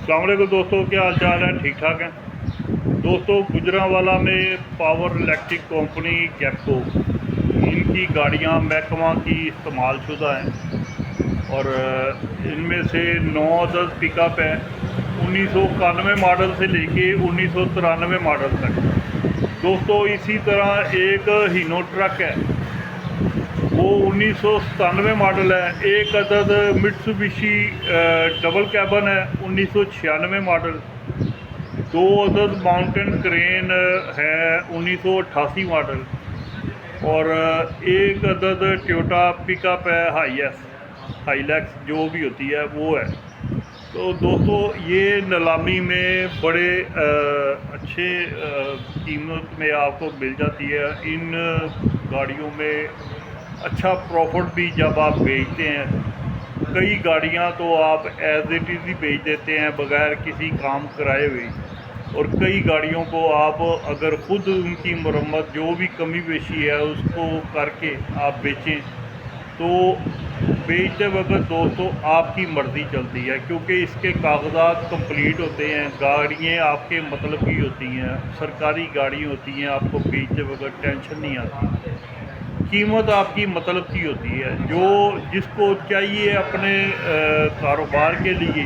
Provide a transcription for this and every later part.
अस्सलाम वालेकुम दोस्तों, क्या हाल चाल है? ठीक ठाक हैं दोस्तों। गुजरांवाला में पावर इलेक्ट्रिक कंपनी गैपको, इनकी गाड़ियां महकमा की इस्तेमाल शुदा हैं और इनमें से 9-10 पिकअप है 1991 मॉडल से लेके 1993 मॉडल तक। दोस्तों इसी तरह एक हीनो ट्रक है, वो 1997 मॉडल है। एक अदद मिट्सुबिशी डबल कैबन है 1996 मॉडल। दो अदद माउंटेन क्रेन है 1988 मॉडल और एक अदद टोयोटा पिकअप है हाईलैक्स जो भी होती है वो है। तो दोस्तों ये नीलामी में बड़े अच्छे कीमत में आपको मिल जाती है। इन गाड़ियों में अच्छा प्रॉफिट भी जब आप बेचते हैं। कई गाड़ियां तो आप एज इट इज़ ही बेच देते हैं बगैर किसी काम कराए हुए, और कई गाड़ियों को आप अगर ख़ुद उनकी मरम्मत जो भी कमी पेशी है उसको करके आप बेचें तो बेचते वक्त दोस्तों आपकी मर्ज़ी चलती है, क्योंकि इसके कागजात कंप्लीट होते हैं। गाड़ियाँ आपके मतलब की होती हैं, सरकारी गाड़ी होती हैं, आपको बेचते वक्त टेंशन नहीं आती। कीमत आपकी मतलब की होती है। जो जिसको चाहिए अपने कारोबार के लिए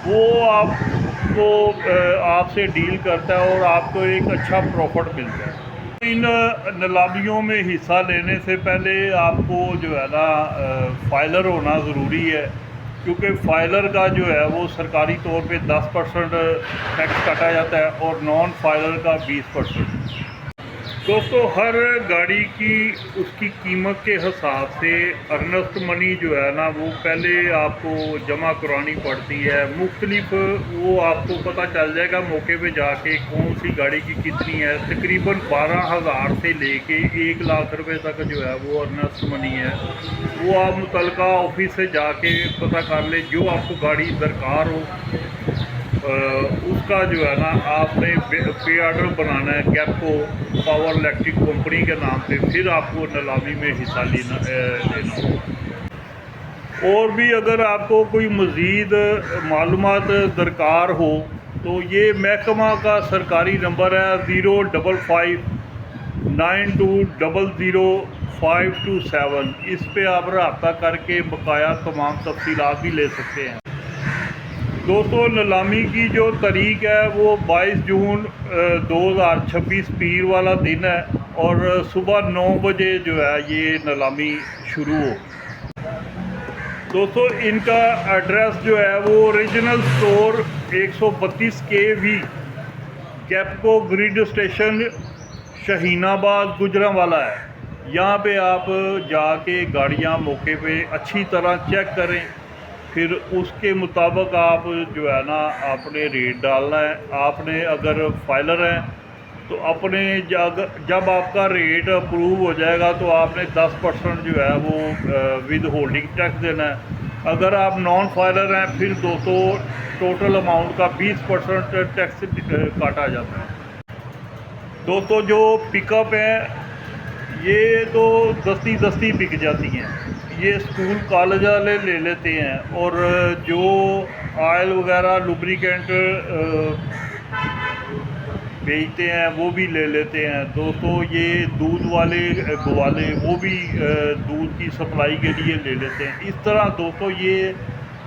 वो आपको आपसे डील करता है और आपको एक अच्छा प्रॉफिट मिलता है। इन नीलामियों में हिस्सा लेने से पहले आपको जो है ना फाइलर होना ज़रूरी है, क्योंकि फाइलर का जो है वो सरकारी तौर पे 10% टैक्स काटा जाता है और नॉन फाइलर का 20%। दोस्तों हर गाड़ी की उसकी कीमत के हिसाब से अर्नेस्ट मनी जो है ना वो पहले आपको जमा करानी पड़ती है। मुख्तलिफ वो आपको पता चल जाएगा मौके पे जाके कौन सी गाड़ी की कितनी है। तकरीबन 12,000 से लेके 1 लाख रुपए तक जो है वो अर्नेस्ट मनी है। वो आप मुतलका ऑफिस से जाके पता कर ले, जो आपको गाड़ी दरकार हो उसका जो है ना आपने पे आर्डर बनाना है गैपको पावर इलेक्ट्रिक कंपनी के नाम पे, फिर आपको नीलामी में हिस्सा लेना हो। और भी अगर आपको कोई मज़ीद मालूमात दरकार हो तो ये महकमा का सरकारी नंबर है 05592000527। इस पे आप रब्ता करके बकाया तमाम तफसीलात भी ले सकते हैं। दोस्तों नीलामी की जो तारीख है वो 22 जून 2026 पीर वाला दिन है और सुबह 9 बजे जो है ये नीलामी शुरू हो। दोस्तों इनका एड्रेस जो है वो ओरिजिनल स्टोर 132 KV गैपको ग्रिड स्टेशन शहीनाबाद गुजरांवाला है। यहाँ पे आप जाके गाड़ियाँ मौके पे अच्छी तरह चेक करें, फिर उसके मुताबिक आप जो है ना आपने रेट डालना है। आपने अगर फाइलर हैं तो अपने जब आपका रेट अप्रूव हो जाएगा तो आपने 10% जो है वो विद होल्डिंग टैक्स देना है। अगर आप नॉन फाइलर हैं फिर दोस्तों टोटल अमाउंट का 20% टैक्स काटा जाता है। दोस्तों जो पिकअप है ये तो दस्ती बिक जाती हैं, ये स्कूल कॉलेज वाले ले लेते हैं, और जो ऑयल वगैरह लुब्रिकेंट बेचते हैं वो भी ले लेते हैं। दोस्तों ये दूध वाले ग्वाले वो भी दूध की सप्लाई के लिए ले लेते हैं। इस तरह दोस्तों ये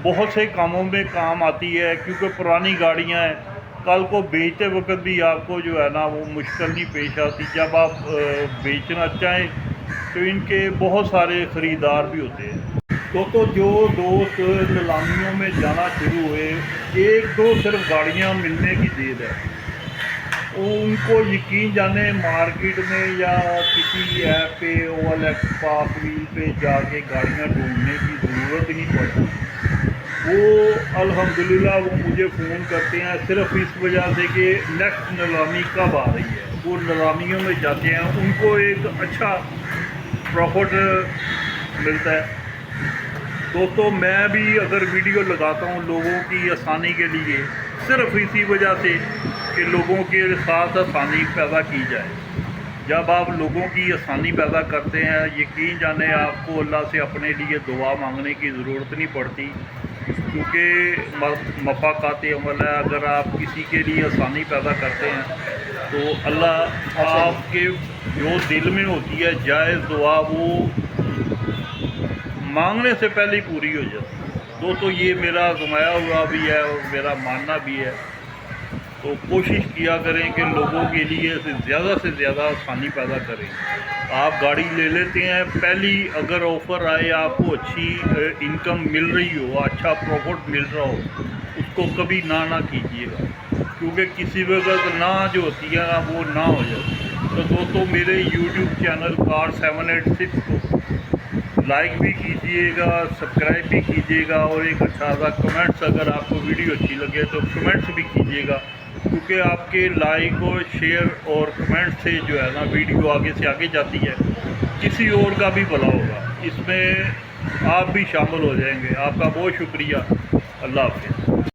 बहुत से कामों में काम आती है, क्योंकि पुरानी गाड़ियां हैं, कल को बेचते वक्त भी आपको जो है ना वो मुश्किल नहीं पेश आती। जब आप बेचना चाहें तो इनके बहुत सारे ख़रीदार भी होते हैं। दोस्तों जो दोस्त नीलामियों में जाना शुरू हुए, एक दो सिर्फ गाड़ियां मिलने की देर है, उनको यकीन जाने मार्केट में या किसी ऐप पे OLX पास व्हील पे जाके गाड़ियां ढूंढने की ज़रूरत नहीं पड़ती। वो अल्हम्दुलिल्लाह वो मुझे फ़ोन करते हैं सिर्फ इस वजह से कि नेक्स्ट नीलामी कब आ रही है। वो नीलामियों में जाते हैं, उनको एक अच्छा प्रॉफिट मिलता है। दोस्तों मैं भी अगर वीडियो लगाता हूँ लोगों की आसानी के लिए, सिर्फ इसी वजह से कि लोगों के साथ आसानी पैदा की जाए। जब आप लोगों की आसानी पैदा करते हैं, यकीन जाने आपको अल्लाह से अपने लिए दुआ मांगने की ज़रूरत नहीं पड़ती। کیونکہ مفاقات عمل ہے. اگر آپ کسی کے لیے آسانی پیدا کرتے ہیں تو اللہ آپ کے جو دل میں ہوتی ہے جائز دعا وہ مانگنے سے پہلے ہی پوری ہو جاتی ہے. دوستو یہ میرا آزمایا ہوا بھی ہے اور میرا ماننا بھی ہے. تو کوشش کیا کریں کہ لوگوں کے لیے سے زیادہ آسانی پیدا کریں. آپ گاڑی لے لیتے ہیں, پہلی اگر آفر آئے, آپ کو اچھی انکم مل رہی ہو, اچھا پروفٹ مل رہا ہو, اس کو کبھی نہ کیجیے گا, کیونکہ کسی وقت نہ جو ہوتی ہے وہ نہ ہو جاتی. تو دوستو میرے یوٹیوب چینل کار 786 کو لائک بھی کیجیے گا, سبسکرائب بھی کیجیے گا, اور ایک اچھا سا کمنٹس اگر آپ کو ویڈیو اچھی لگے تو کمنٹس بھی کیجیے گا, کیونکہ آپ کے لائک اور شیئر اور کمنٹ سے جو ہے نا ویڈیو آگے سے آگے جاتی ہے, کسی اور کا بھی بھلا ہوگا, اس میں آپ بھی شامل ہو جائیں گے. آپ کا بہت شکریہ. اللہ حافظ.